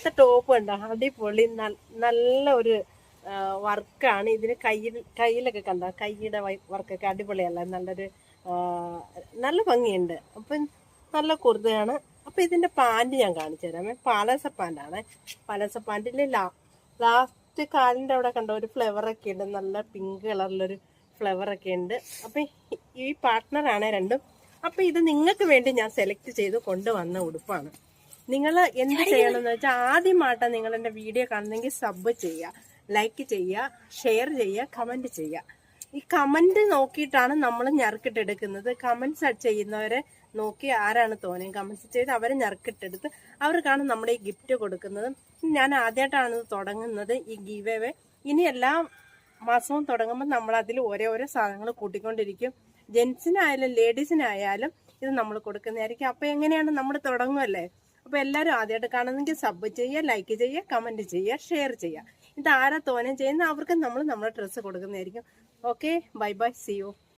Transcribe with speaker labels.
Speaker 1: ഇപ്പോഴത്തെ ടോപ്പ് ഉണ്ടോ അടിപൊളി നല്ല ഒരു വർക്കാണ് ഇതിന് കയ്യിലൊക്കെ കണ്ടോ കൈയുടെ വർക്കൊക്കെ അടിപൊളിയല്ല നല്ലൊരു നല്ല ഭംഗിയുണ്ട് അപ്പം നല്ല കുർത്തയാണ്. അപ്പം ഇതിന്റെ പാൻറ് ഞാൻ കാണിച്ചു തരാമേ. പാലസ പാൻ്റാണ്. പാലസ പാൻറ്റിൽ ലാസ്റ്റ് കാലിൻ്റെ അവിടെ കണ്ടോ ഒരു ഫ്ലവറൊക്കെ ഉണ്ട്, നല്ല പിങ്ക് കളറിലൊരു ഫ്ലവറൊക്കെ ഉണ്ട്. അപ്പം ഈ പാർട്ട്ണറാണ് രണ്ടും. അപ്പം ഇത് നിങ്ങൾക്ക് വേണ്ടി ഞാൻ സെലക്ട് ചെയ്ത് കൊണ്ടുവന്ന ഉടുപ്പാണ്. നിങ്ങൾ എന്ത് ചെയ്യണമെന്ന് വെച്ചാൽ ആദ്യമായിട്ടാണ് നിങ്ങൾ എൻ്റെ വീഡിയോ കാണുന്നെങ്കിൽ സബ് ചെയ്യുക, ലൈക്ക് ചെയ്യുക, ഷെയർ ചെയ്യുക, കമൻറ്റ് ചെയ്യുക. ഈ കമൻറ്റ് നോക്കിയിട്ടാണ് നമ്മൾ ഞറുക്കിട്ടെടുക്കുന്നത്. കമൻറ്റ്സ് ചെയ്യുന്നവരെ നോക്കി ആരാണ് തോന്നിയും കമൻറ്റ്സ് ചെയ്ത് അവരെ ഞറുക്കിട്ടെടുത്ത് അവർക്കാണ് നമ്മുടെ ഈ ഗിഫ്റ്റ് കൊടുക്കുന്നത്. ഞാൻ ആദ്യമായിട്ടാണ് തുടങ്ങുന്നത് ഈ ഗീവ് അവേ. ഇനി എല്ലാ മാസവും തുടങ്ങുമ്പോൾ നമ്മൾ അതിൽ ഓരോ സാധനങ്ങൾ കൂട്ടിക്കൊണ്ടിരിക്കും. ജെൻസിനായാലും ലേഡീസിനായാലും ഇത് നമ്മൾ കൊടുക്കുന്നതായിരിക്കും. അപ്പോൾ എങ്ങനെയാണ് നമ്മൾ തുടങ്ങുമല്ലേ. അപ്പോൾ എല്ലാവരും ആദ്യമായിട്ട് കാണുന്നെങ്കിൽ സബ് ചെയ്യുക, ലൈക്ക് ചെയ്യുക, കമൻറ്റ് ചെയ്യുക, ഷെയർ ചെയ്യുക. ഇത് ആരാ തോനെ ചെയ്യുന്ന അവർക്ക് നമ്മൾ നമ്മുടെ ഡ്രസ്സ് കൊടുക്കുന്നതായിരിക്കും. Okay, bye bye, see U.